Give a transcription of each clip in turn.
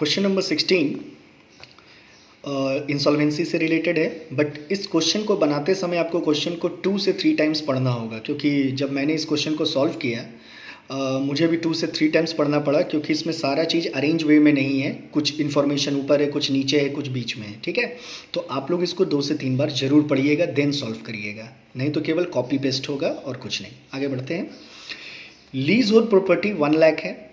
Question number 16 insolvency से related है, but इस क्वेश्चन को बनाते समय आपको क्वेश्चन को 2 से 3 टाइम्स पढ़ना होगा, क्योंकि जब मैंने इस क्वेश्चन को सॉल्व किया मुझे भी 2 से 3 टाइम्स पढ़ना पड़ा, क्योंकि इसमें सारा चीज़ अरेंज वे में नहीं है। कुछ इन्फॉर्मेशन ऊपर है, कुछ नीचे है, कुछ बीच में है। ठीक है, तो आप लोग इसको 2 से 3 बार जरूर पढ़िएगा, देन सॉल्व करिएगा, नहीं तो केवल कॉपी पेस्ट होगा और कुछ नहीं। आगे बढ़ते हैं। लीज होल्ड प्रॉपर्टी 1 लाख है,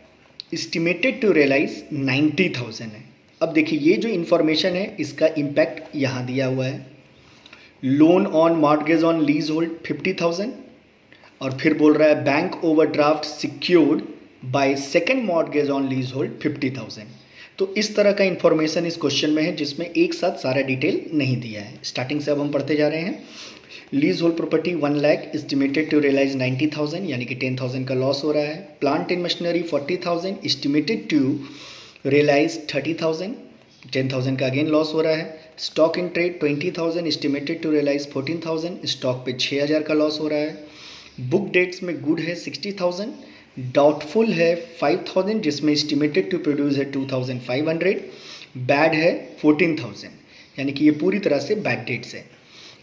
एस्टिमेटेड टू रियलाइज 90,000 है। अब देखिए ये जो इन्फॉर्मेशन है इसका इम्पैक्ट यहाँ दिया हुआ है। Loan on mortgage on lease hold 50,000, और फिर बोल रहा है bank overdraft secured by second mortgage on lease hold 50,000। तो इस तरह का इन्फॉर्मेशन इस क्वेश्चन में है, जिसमें एक साथ सारा डिटेल नहीं दिया है। स्टार्टिंग से अब हम पढ़ते जा रहे हैं। Lease hold property 1 lakh, estimated to realise 90,000, यानी कि 10,000 का लॉस हो रहा है। Plant and machinery 40,000, estimated to realise 30,000, 10,000 का अगेन लॉस हो रहा है। Stock in trade 20,000, estimated to realise 14,000, stock पे 6,000 का लॉस हो रहा है। बुक डेट्स में गुड है 60,000, डाउटफुल है 5,000, जिसमें एस्टिमेटेड टू प्रोड्यूस है 2,500, बैड है 14,000, यानी कि ये पूरी तरह से बैड डेट्स है।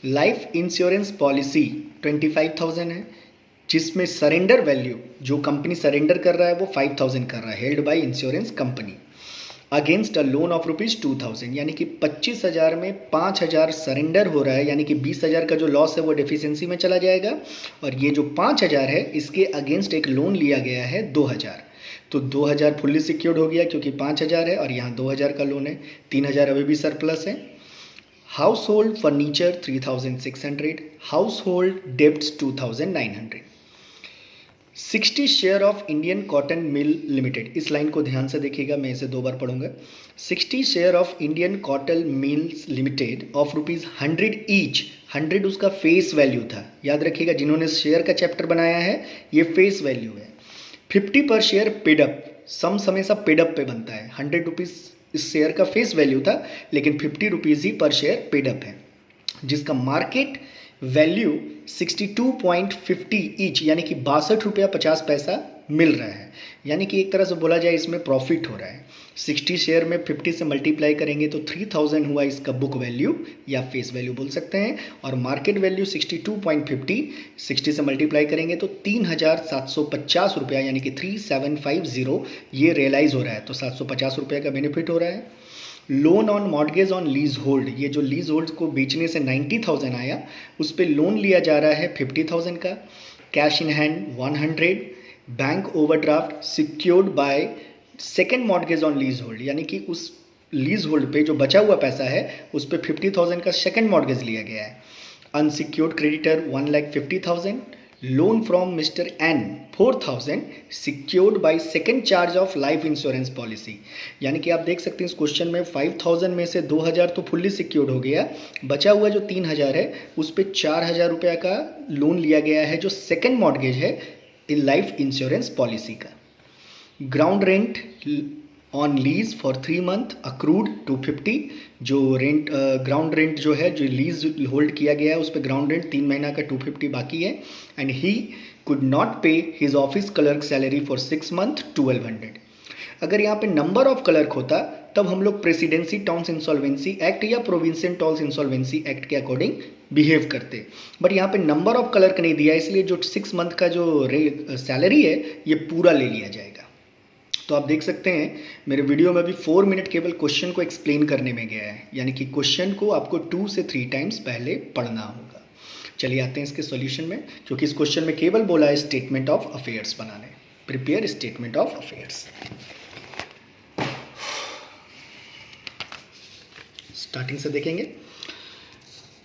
लाइफ इंश्योरेंस पॉलिसी 25,000 है, जिसमें सरेंडर वैल्यू जो कंपनी सरेंडर कर रहा है वो 5,000 कर रहा है, held by insurance company, against a loan of ₹2,000, यानी कि 25,000 में 5,000 सरेंडर हो रहा है, यानी कि 20,000 का जो लॉस है वो डेफिशिएंसी में चला जाएगा। और ये जो 5,000 है इसके अगेंस्ट एक लोन लिया गया है 2,000, तो 2,000 फुल्ली सिक्योर्ड हो गया क्योंकि 5,000 है, और यहाँ 2,000 का लोन है, 3,000 अभी भी सरप्लस है। House hold furniture 3,600, house hold debts 2,900। 60 share of Indian cotton mill limited, इस लाइन को ध्यान से देखिएगा, मैं इसे 2 बार पढ़ूंगा। 60 share of Indian cotton mills limited of ₹100 each, 100 उसका फेस वैल्यू था, याद रखिएगा, जिन्होंने शेयर का चैप्टर बनाया है ये फेस वैल्यू है। 50 पर शेयर पेड अप, सम्स हमेशा पेड अप पे बनता है। ₹100 इस शेयर का फेस वैल्यू था, लेकिन ₹50 ही पर शेयर पेड अप है, जिसका मार्केट वैल्यू 62.50 ईच, यानी कि ₹62.50 मिल रहा है, यानी कि एक तरह से बोला जाए इसमें प्रॉफिट हो रहा है। 60 शेयर में 50 से मल्टीप्लाई करेंगे तो 3,000 हुआ इसका बुक वैल्यू या फेस वैल्यू बोल सकते हैं, और मार्केट वैल्यू 62.50, 60 से मल्टीप्लाई करेंगे तो ₹3,750, यानी कि 3,750 ये रियलाइज़ हो रहा है, तो ₹750 का बेनिफिट हो रहा है। Loan on mortgage on lease hold, ये जो लीज होल्ड को बेचने से 90,000 आया, उस पर लोन लिया जा रहा है 50,000 का। Cash in hand 100, bank overdraft secured by second mortgage on lease hold, यानी कि उस लीज होल्ड पे जो बचा हुआ पैसा है उस पर 50,000 का सेकेंड मॉर्गेज लिया गया है। Unsecured creditor 1,50,000, loan from mister N 4,000, secured by second charge of life insurance policy, यानी कि आप देख सकते हैं इस क्वेश्चन में 5,000 में से 2,000 तो फुल्ली सिक्योर्ड हो गया, बचा हुआ जो 3,000 है उस पर ₹4,000 का लोन लिया गया है, जो सेकेंड मॉर्गेज है इन लाइफ इंश्योरेंस पॉलिसी का। Ground rent on lease for 3 month accrued 250, जो रेंट ग्राउंड रेंट जो है, जो लीज होल्ड किया गया है उस पर ग्राउंड रेंट 3 महीना का 250 बाकी है। एंड ही कुड नॉट पे his office clerk salary for 6 month 1,200। अगर यहाँ पे नंबर ऑफ क्लर्क होता तब हम लोग प्रेसिडेंसी टाउन्स इंसॉल्वेंसी एक्ट या प्रोविंशियल टाउन्स इंसॉल्वेंसी एक्ट के अकॉर्डिंग बिहेव करते, बट यहाँ पे नंबर ऑफ क्लर्क नहीं दिया, इसलिए जो 6 मंथ का जो सैलरी है ये पूरा ले लिया जाएगा। तो आप देख सकते हैं मेरे वीडियो में भी 4 मिनट केवल क्वेश्चन को एक्सप्लेन करने में गया है, यानी कि क्वेश्चन को आपको 2 से 3 टाइम्स पहले पढ़ना होगा। चलिए आते हैं इसके सॉल्यूशन में, क्योंकि इस क्वेश्चन में केवल बोला है स्टेटमेंट ऑफ अफेयर्स बनाने, prepare statement of affairs. Starting से देखेंगे।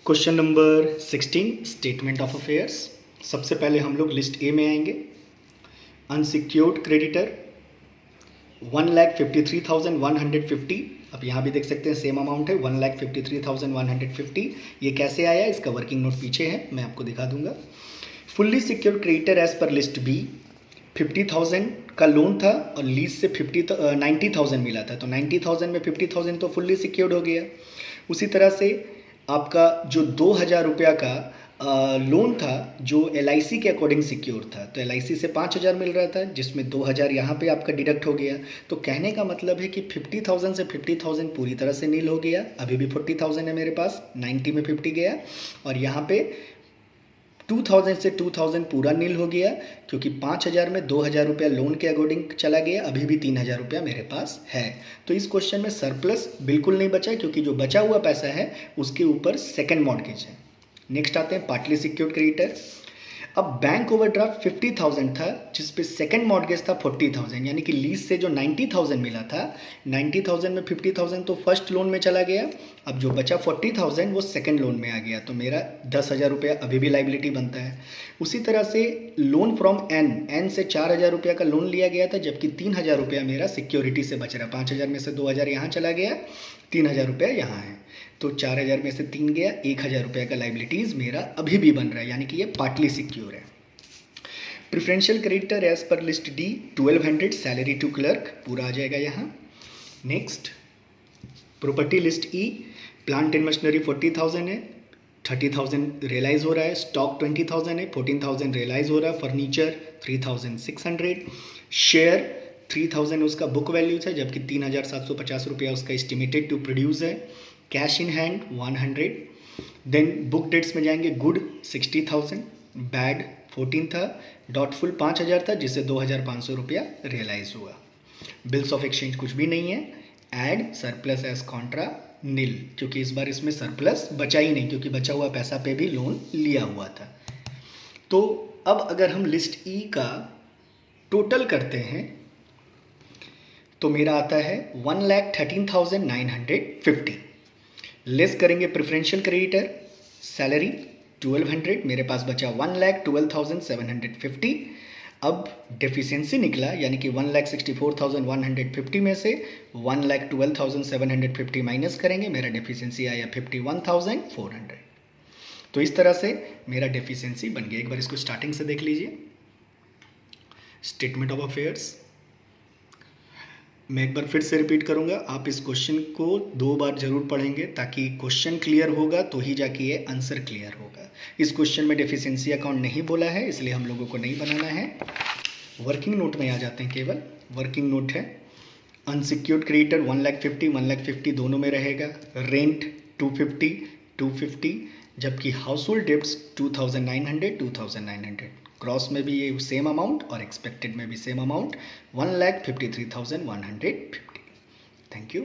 Question number 16 statement of affairs. सबसे पहले हम लोग लिस्ट ए में आएंगे। अनसिक्योर्ड क्रेडिटर 1,53,150, अब यहाँ भी देख सकते हैं सेम अमाउंट है 1,53,150। ये कैसे आया, इसका वर्किंग नोट पीछे है, मैं आपको दिखा दूंगा। Fully secured creditor as per list B, 50,000 का लोन था और लीज से 90,000 मिला था, तो 90,000 में 50,000 तो फुल्ली सिक्योर्ड हो गया। उसी तरह से आपका जो ₹2,000 का लोन था जो LIC के अकॉर्डिंग सिक्योर था, तो LIC से 5,000 मिल रहा था, जिसमें 2,000 यहाँ पे आपका डिडक्ट हो गया। तो कहने का मतलब है कि 50,000 से 50,000 पूरी तरह से नील हो गया। अभी भी 40,000 है मेरे पास, 90 में 50 गया, और यहाँ पे 2,000 से 2,000 पूरा नील हो गया, क्योंकि 5,000 में 2,000 रुपया लोन के अकॉर्डिंग चला गया। अभी भी 3,000 रुपया मेरे पास है। तो इस क्वेश्चन में सरप्लस बिल्कुल नहीं बचा, क्योंकि जो बचा हुआ पैसा है उसके ऊपर सेकंड मॉर्गेज है। नेक्स्ट आते हैं पार्टली सिक्योर्ड क्रेडिटर। अब बैंक ओवरड्राफ्ट 50,000 था, जिस पे सेकंड मॉर्गेज था 40,000, यानी कि लीज से जो 90,000 मिला था, 90,000 में 50,000 तो फर्स्ट लोन में चला गया। अब जो बचा 40,000 वो सेकंड लोन में आ गया, तो मेरा 10,000 रुपया अभी भी लाइबिलिटी बनता है। उसी तरह से लोन फ्रॉम एन से 4,000 रुपया का लोन लिया गया था, जबकि 3,000 रुपया मेरा सिक्योरिटी से बच रहा। 5,000 में से 2,000 यहाँ चला गया, 3,000 रुपया यहाँ है, तो 4,000 में से 3 गया, 1,000 रुपये का लाइबिलिटीज़ मेरा अभी भी बन रहा है, यानी कि ये पार्टली सिक्योर है। Preferential creditor as per list D 1,200 salary to clerk पूरा आ जाएगा यहाँ। Next property list E, plant and machinery 40,000 है, 30,000 रियलाइज हो रहा है, स्टॉक 20,000 है, 14,000 रियलाइज हो रहा है, फर्नीचर 3,600, शेयर 3,000 उसका बुक वैल्यू था, जबकि 3,750 रुपया उसका एस्टिमेटेड टू प्रोड्यूस है। Cash in hand 100, then book debts में जाएंगे, गुड 60,000, बैड 14 था, डॉटफुल 5,000 था, जिससे 2,500 रुपया रियलाइज हुआ। बिल्स ऑफ एक्सचेंज कुछ भी नहीं है। एड सरप्लस एज कॉन्ट्रा नील, क्योंकि इस बार इसमें सरप्लस बचा ही नहीं, क्योंकि बचा हुआ पैसा पे भी लोन लिया हुआ था। तो अब अगर हम लिस्ट ई का टोटल करते हैं तो मेरा आता है 1,13,950। लेस करेंगे प्रेफरेंशियल क्रेडिटर, सैलरी 1,200, मेरे पास बचा 1,12,750। अब डेफिशिएंसी निकला, यानी कि 1,64,150 में से 1,12,750 माइनस करेंगे, मेरा डेफिशिएंसी आया 51,400। तो इस तरह से मेरा डेफिशिएंसी बन गया। एक बार इसको स्टार्टिंग से देख लीजिए। स्टेटमेंट ऑफ अफेयर्स, मैं एक बार फिर से रिपीट करूंगा, आप इस क्वेश्चन को 2 बार जरूर पढ़ेंगे, ताकि क्वेश्चन क्लियर होगा तो ही जाके ये आंसर क्लियर होगा। इस क्वेश्चन में डेफिशिएंसी अकाउंट नहीं बोला है, इसलिए हम लोगों को नहीं बनाना है। वर्किंग नोट में आ जाते हैं, केवल वर्किंग नोट है। अनसिक्योर्ड क्रेडिटर 1,50,000 1,50,000 दोनों में रहेगा। रेंट 250 250, जबकि हाउस होल्ड डेब्ट्स 2,900 2,900। क्रॉस में भी ये सेम अमाउंट और एक्सपेक्टेड में भी सेम अमाउंट 1,53,150। Thank you.